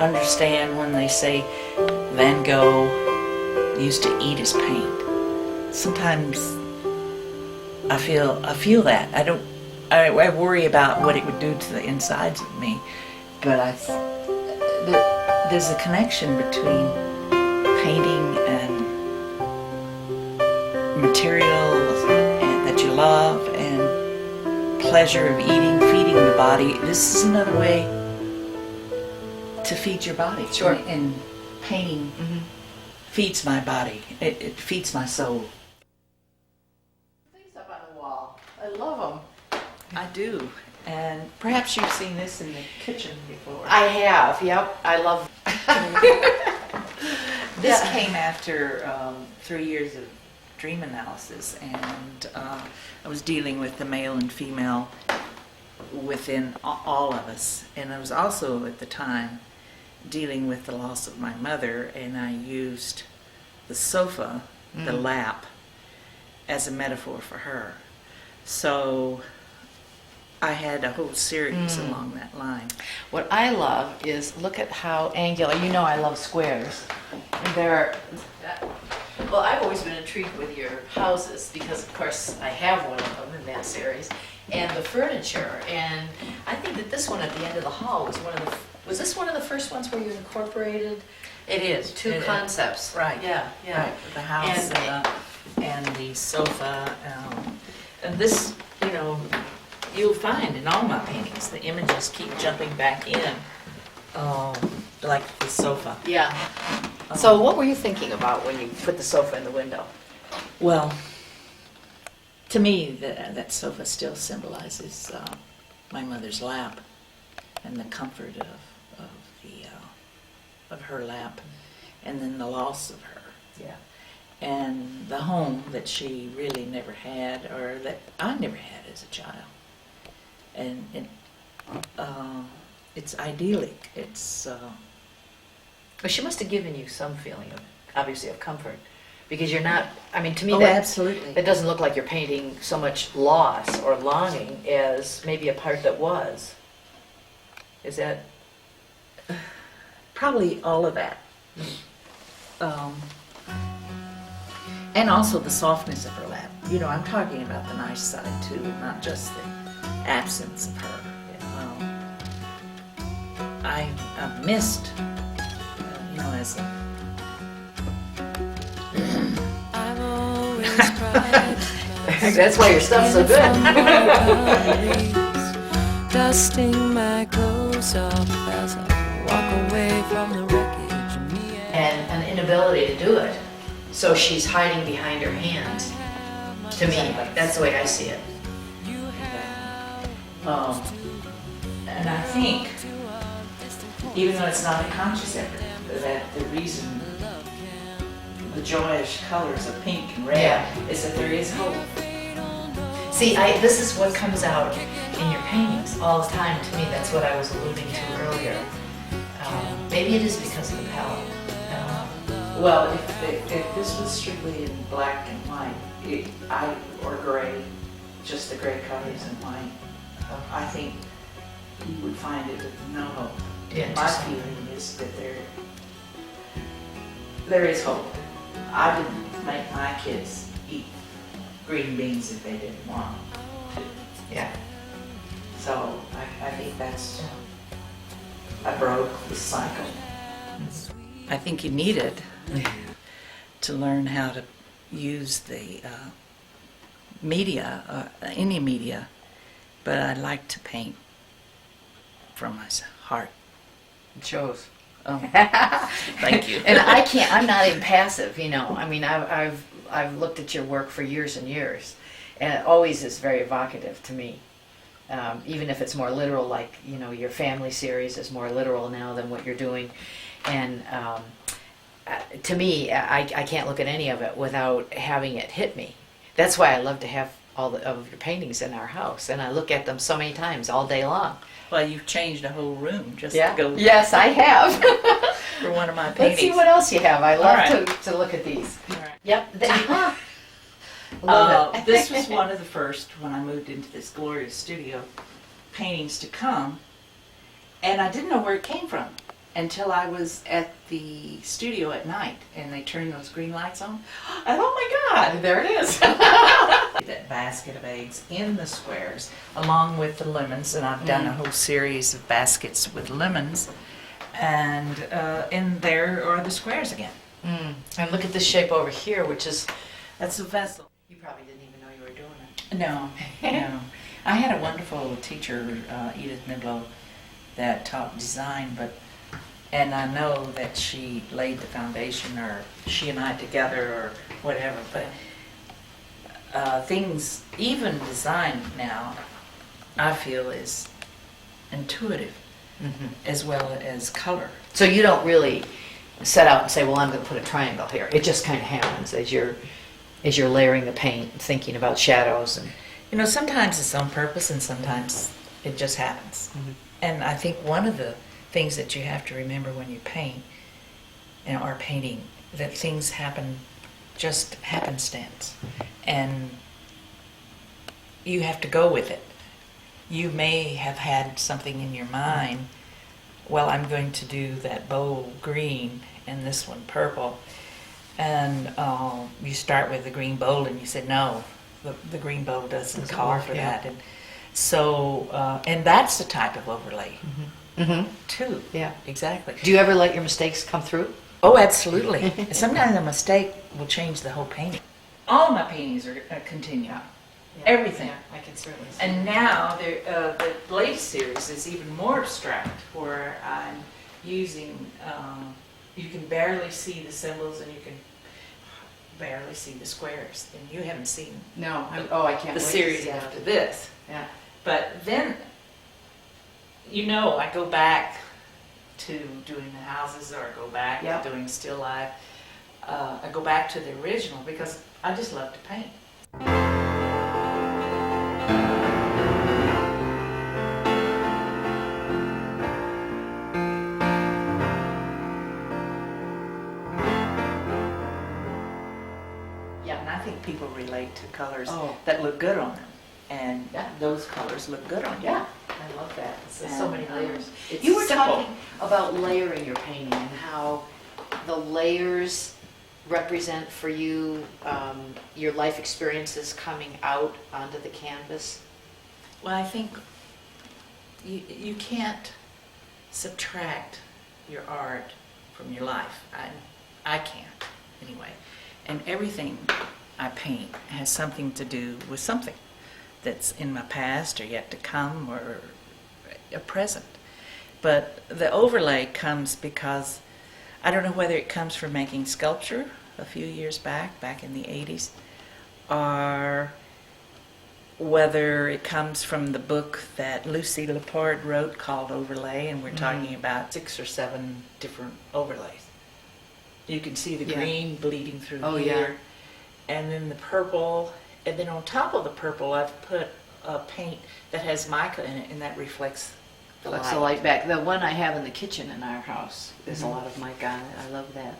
understand when they say Van Gogh used to eat his paint. Sometimes I feel that. I worry about what it would do to the insides of me, but there's a connection between painting and materials that you love and pleasure of eating, feeding the body. This is another way to feed your body. Sure. And painting feeds my body. It feeds my soul. Things up on the wall. I love them. I do. And perhaps you've seen this in the kitchen before. I have. Yep. I love. This came after 3 years of dream analysis, and I was dealing with the male and female within all of us. And I was also at the time dealing with the loss of my mother, and I used the sofa, the lap, as a metaphor for her. So I had a whole series along that line. What I love is look at how angular. You know, I love squares. And they're. Well, I've always been intrigued with your houses because, of course, I have one of them in that series, and the furniture. And I think that this one at the end of the hall was one of the. Was this one of the first ones where you incorporated? It is. Two concepts. Right. Yeah. Yeah. Right. The house and the sofa. And this, you'll find in all my paintings, the images keep jumping back in, like the sofa. Yeah. So what were you thinking about when you put the sofa in the window? Well, to me, that sofa still symbolizes my mother's lap and the comfort of her lap, and then the loss of her. Yeah. And the home that she really never had, or that I never had as a child. And it's idyllic. It's. Well, she must have given you some feeling of, obviously, of comfort, because you're not. I mean, to me, absolutely. It doesn't look like you're painting so much loss or longing as maybe a part that was. Is that? Probably all of that. And also the softness of her lap. I'm talking about the nice side too, not just the absence of her. I missed, as a... I've always cried. That's why your stuff's so good. Dusting my clothes off as I walk away from the wreckage of me And an inability to do it. So she's hiding behind her hands. To me, that's the way I see it. And I think, even though it's not a conscious effort, that the reason the joyous colors of pink and red is that there is hope. See, this is what comes out in your paintings all the time. To me, that's what I was alluding to earlier. Maybe it is because of the palette. Well, if this was strictly in black and white, or gray, just the gray colors and white, I think you would find it with no hope. Yeah, My feeling is that there is hope. I didn't make my kids eat green beans if they didn't want to. Yeah. So I think that's, I broke the cycle. I think you need it to learn how to use the media, any media, but I like to paint from my heart. It shows. Oh, thank you. And I'm not impassive, I mean, I've looked at your work for years and years, and it always is very evocative to me. Even if it's more literal, like, your family series is more literal now than what you're doing. And to me, I can't look at any of it without having it hit me. That's why I love to have all of your paintings in our house, and I look at them so many times all day long. Well, you've changed a whole room just to go. Yes, I have. For one of my paintings. Let's see what else you have. I love to look at these. All right. Yep. Love it. This was one of the first, when I moved into this glorious studio, paintings to come, and I didn't know where it came from. until I was at the studio at night and they turned those green lights on. And oh my God, there it is. That basket of eggs in the squares along with the lemons, and I've done a whole series of baskets with lemons, and in there are the squares again. And look at this shape over here, which is, That's a vessel. you probably didn't even know you were doing it. No, no. I had a wonderful teacher, Edith Niblo, that taught design, and I know that she laid the foundation, or she and I together, or whatever, but things, even design now, I feel is intuitive as well as color. So you don't really set out and say, well, I'm going to put a triangle here. It just kind of happens as you're layering the paint, thinking about shadows. And You know, sometimes it's on purpose and sometimes it just happens. And I think one of the things that you have to remember when you paint, or painting, that things happen just happenstance. And you have to go with it. You may have had something in your mind, well, I'm going to do that bowl green and this one purple. And you start with the green bowl and you say, no, the green bowl doesn't call for that. And so, and that's the type of overlay too. Yeah. Exactly. do you ever let your mistakes come through? Oh, absolutely. Sometimes a mistake will change the whole painting. All my paintings are continual. Everything. I can certainly see. And now the latest series is even more abstract, where I'm using, you can barely see the symbols and you can barely see the squares. And you haven't seen No. I can't the wait series to see after that. this. Yeah. But then, you know, I go back to doing the houses, or I go back Yeah. to doing still life. I go back to the original because I just love to paint. Yeah. And I think people relate to colors Oh. that look good on them. And Yeah. those colors look good on you. Yeah, I love that. So many layers. It's You were simple. talking about layering your painting and how the layers represent for you your life experiences coming out onto the canvas. Well, I think you can't subtract your art from your life. I can't, anyway. And everything I paint has something to do with something that's in my past or yet to come, or a present. But the overlay comes because, I don't know whether it comes from making sculpture a few years back in the 80s, or whether it comes from the book that Lucy Lepard wrote called Overlay, and we're talking about 6 or 7 different overlays. You can see the Yeah. green bleeding through Oh, here, and then the purple, and then on top of the purple I've put a paint that has mica in it, and that reflects the Looks light. the light back. The one I have in the kitchen in our house, there's a lot of mica on it. I love that.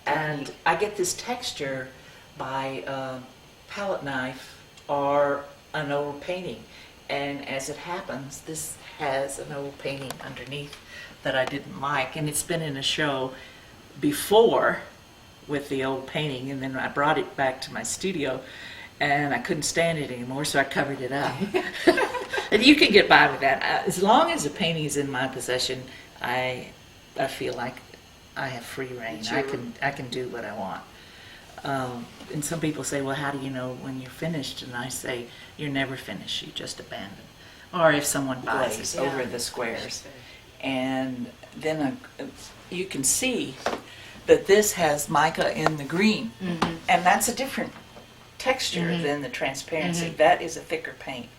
And I get this texture by a palette knife or an old painting. And as it happens, this has an old painting underneath that I didn't like. And it's been in a show before with the old painting, and then I brought it back to my studio and I couldn't stand it anymore, so I covered it up. And you can get by with that. As long as the painting is in my possession, I feel like I have free reign. I can do what I want. And some people say, well, how do you know when you're finished? And I say, you're never finished, you just abandon. Or if someone buys Glaze, it over the squares. And then you can see that this has mica in the green. And that's a different texture than the transparency. That is a thicker paint.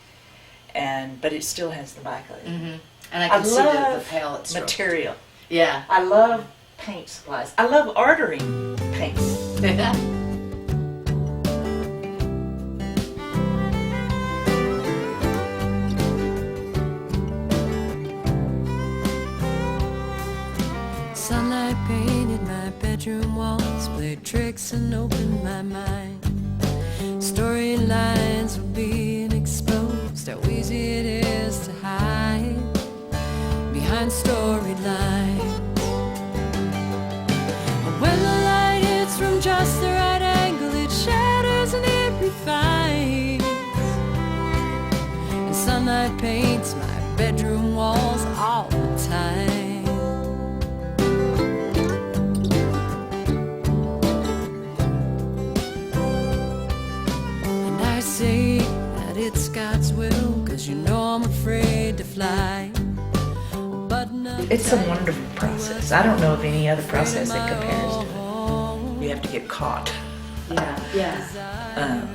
But it still has the mica in it. And I I can see the love palette stroke. material. Yeah. I love paint supplies. I love ordering paints. Sunlight painted my bedroom walls, played tricks and opened my mind. Storylines were being exposed, how easy it is to hide behind storylines. bedroom walls all the time. And I say that it's God's will, 'cause you know I'm afraid to fly. But It's a wonderful process. I don't know of any other process that compares to it. You have to get caught, Yeah.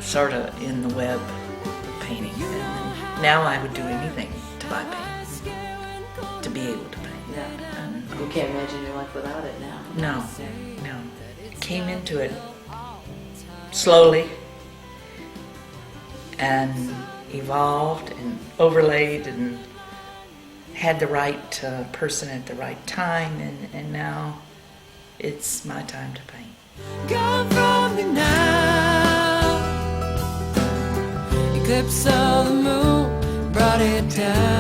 sort of in the web of painting. And then now I would do anything to buy paint, to be able to paint. Yeah. And, You can't imagine your life without it now. no. Came into it slowly and evolved and overlaid and had the right person at the right time, and now it's my time to paint. Gone from me now. Eclipse of the moon brought it down.